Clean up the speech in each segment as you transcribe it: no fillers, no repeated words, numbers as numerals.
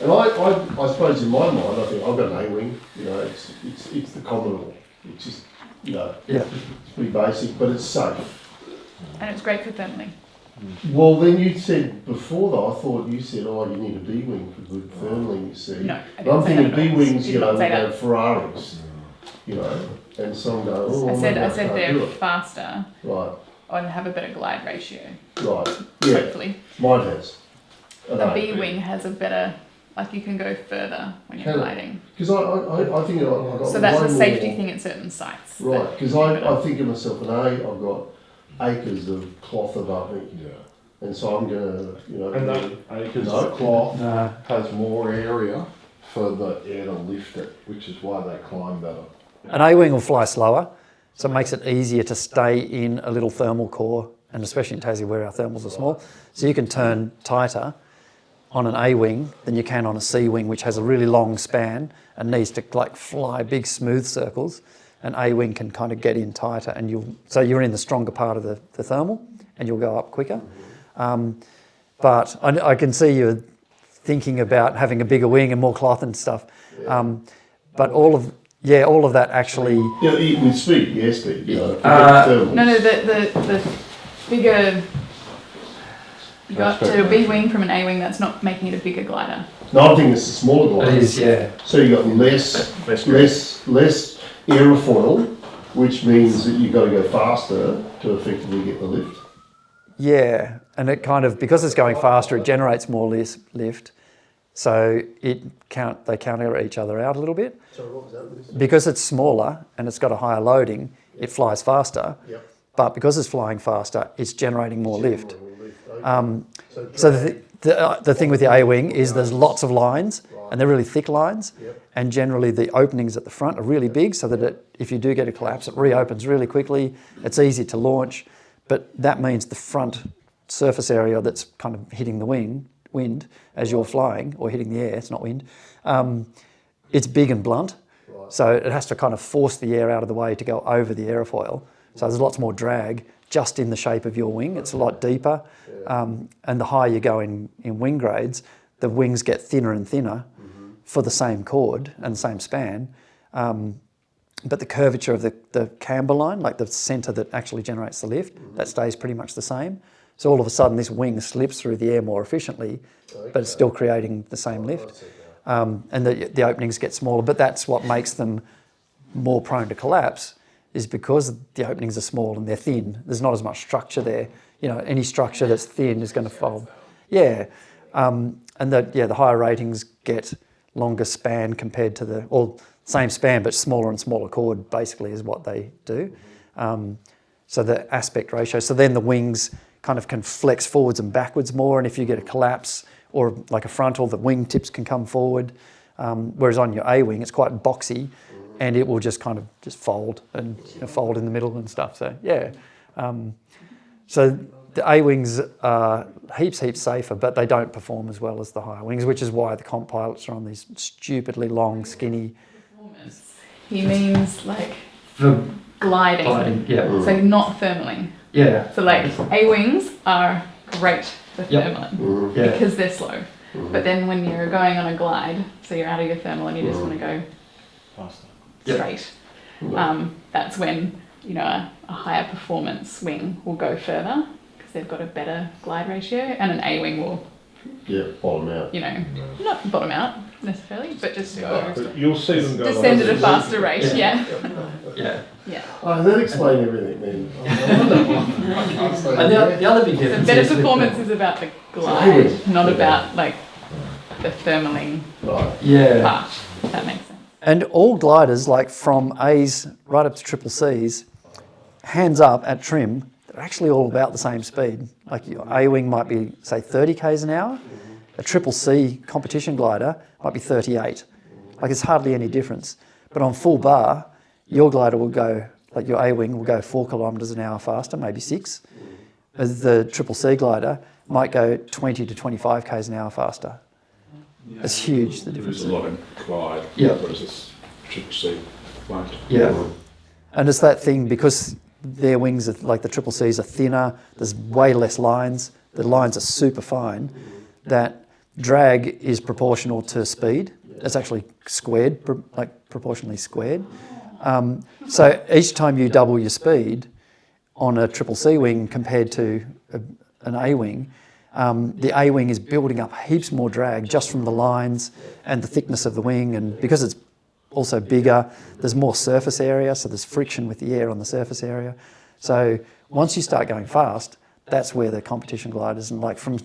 And I suppose in my mind, I think I've got an A-wing, you know, it's the Commodore. It's just, you know, it's pretty basic, but it's safe. And it's great for thermaling. Well, then you said before though, I thought you said, oh, you need a B-wing for good thermaling, you see. No, but I'm thinking B-wings, you know, we go Ferraris, you know, and some go, oh, I said they're faster. Right. And have a better glide ratio. Right, yeah. Hopefully. Mine has. The B-wing has a better, like you can go further when you're gliding. Because I think I got so that's a safety thing at certain sites. Right, because I think of myself an A, I've got acres of cloth above me. Yeah. And so I'm going to, you know... And that acres of cloth has more area for the air to lift it, which is why they climb better. An A-wing will fly slower, so it makes it easier to stay in a little thermal core, and especially in Tassie where our thermals are small. So you can turn tighter on an A-wing than you can on a C-wing, which has a really long span and needs to like fly big smooth circles. An A-wing can kind of get in tighter, and so you're in the stronger part of the thermal, and you'll go up quicker. But I can see you thinking about having a bigger wing and more cloth and stuff. But all of that actually. Yeah, with speed, yeah, speed. You know, no, the bigger. You got to a B-wing from an A-wing. That's not making it a bigger glider. No, I think it's a smaller glider. It is, yeah. So you got less aerofoil, which means that you've got to go faster to effectively get the lift. Yeah, and it kind of, because it's going faster, it generates more lift. So they counter each other out a little bit. Sorry, what was that? Because it's smaller and it's got a higher loading, it flies faster. Yep. But because it's flying faster, it's generating more lift. Okay. So the thing with the A-wing is there's lots of lines, and they're really thick lines, and generally the openings at the front are really big, so that if you do get a collapse, it reopens really quickly. It's easy to launch, but that means the front surface area that's kind of hitting the wind as you're flying, or hitting the air, it's not wind, it's big and blunt, so it has to kind of force the air out of the way to go over the aerofoil. So there's lots more drag just in the shape of your wing. It's a lot deeper, and the higher you go in wing grades, the wings get thinner and thinner for the same chord and the same span, but the curvature of the camber line, like the centre that actually generates the lift, that stays pretty much the same. So all of a sudden this wing slips through the air more efficiently, but it's still creating the same lift. And the openings get smaller, but that's what makes them more prone to collapse, is because the openings are small and they're thin. There's not as much structure there. You know, any structure that's thin is going to fold. Yeah, and the higher ratings get longer span compared to same span but smaller and smaller chord, basically, is what they do. So the aspect ratio. So then the wings kind of can flex forwards and backwards more, and if you get a collapse or like a frontal, the wing tips can come forward. Whereas on your A-wing, it's quite boxy, and it will just kind of just fold and fold in the middle and stuff. So yeah, so the A-wings are heaps safer, but they don't perform as well as the higher wings, which is why the comp pilots are on these stupidly long, skinny. He means like gliding. Yeah. So not thermaling. Yeah. So like A-wings are great for thermaling because they're slow. But then when you're going on a glide, so you're out of your thermal and you just want to go Faster. straight, that's when a higher performance wing will go further because they've got a better glide ratio, and an A-wing will bottom out. Not bottom out necessarily, but just go But you'll see them go descend at a faster rate. Yeah. Oh, that explains everything then. And the other big The difference better is performance is about the glide, not about like the thermaling part. If that makes sense. And all gliders, like from A's right up to triple C's, hands up at trim, they're actually all about the same speed. Like your A-wing might be, say, 30 k's an hour. A triple C competition glider might be 38. Like it's hardly any difference. But on full bar, your glider will go, like your A-wing will go 4 kilometres an hour faster, maybe 6. As the triple C glider might go 20 to 25 k's an hour faster. It's huge, the difference. There's a lot of glide, whereas this triple C won't. Yeah. And it's that thing, because their wings, are, like the triple Cs, are thinner, there's way less lines, the lines are super fine, that drag is proportional to speed. It's actually squared, like proportionally squared. So each time you double your speed on a triple C wing compared to an A wing, the A wing is building up heaps more drag just from the lines and the thickness of the wing, and because it's also bigger, there's more surface area, so there's friction with the air on the surface area. So once you start going fast, that's where the competition gliders, and like from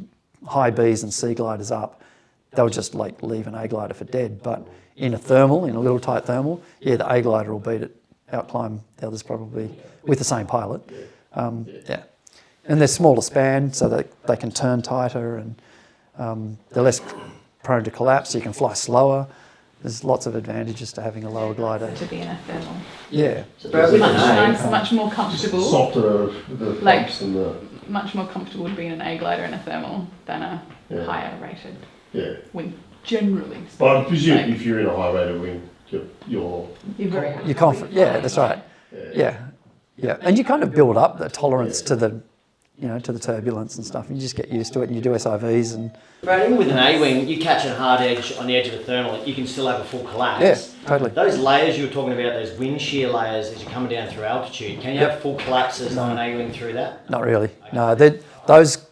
high Bs and C gliders up, they'll just like leave an A glider for dead. But in a thermal, in a little tight thermal, yeah, the A glider will beat it, outclimb the others probably with the same pilot. Yeah. And they're smaller span, so that they can turn tighter, and they're less prone to collapse, so you can fly slower. There's lots of advantages to having a lower glider. To be in a thermal. Yeah. Much more comfortable. Softer, the Like- pumps and the, Much more comfortable to be in an A glider in a thermal than a higher rated yeah. wing, generally. But I presume Like- if you're in a high rated wing, you're You're very happy. You're confident. Yeah, that's right. Yeah. Yeah. And you kind of build up the tolerance to the, to the turbulence and stuff, and you just get used to it, and you do SIVs and... Brad, even with an A-wing, you catch a hard edge on the edge of a thermal, you can still have a full collapse. Yeah, totally. Those layers you were talking about, those wind shear layers as you're coming down through altitude, can you have full collapses on an A-wing through that? Not really. No, those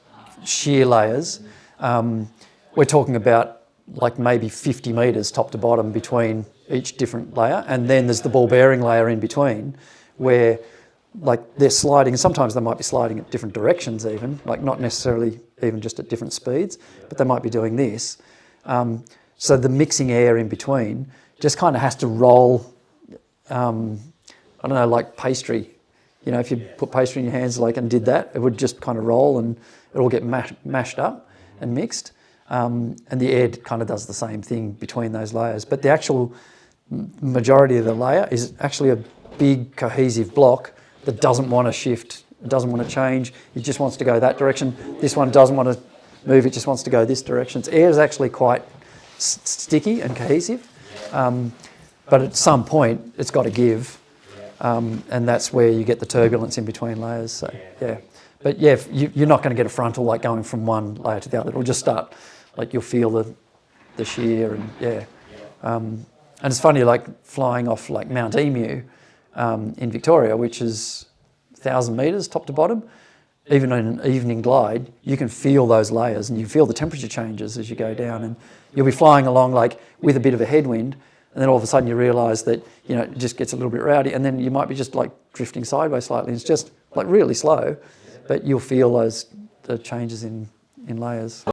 shear layers, we're talking about like maybe 50 metres top to bottom between each different layer, and then there's the ball bearing layer in between where like they're sliding, and sometimes they might be sliding at different directions even, like not necessarily even just at different speeds, but they might be doing this. So the mixing air in between just kind of has to roll, I don't know, like pastry. If you put pastry in your hands and did that, it would just kind of roll and it will get mashed up and mixed. And the air kind of does the same thing between those layers. But the actual majority of the layer is actually a big cohesive block that doesn't want to shift, it doesn't want to change, it just wants to go that direction. This one doesn't want to move, it just wants to go this direction. Its air is actually quite sticky and cohesive, but at some point it's got to give, and that's where you get the turbulence in between layers. So yeah, but yeah, you're not going to get a frontal like going from one layer to the other. It'll just start, like you'll feel the shear, and yeah. And it's funny, like flying off like Mount Emu in Victoria, which is 1,000 metres top to bottom. Even in an evening glide, you can feel those layers, and you feel the temperature changes as you go down, and you'll be flying along like with a bit of a headwind, and then all of a sudden you realise that it just gets a little bit rowdy, and then you might be just like drifting sideways slightly. It's just like really slow, but you'll feel the changes in layers.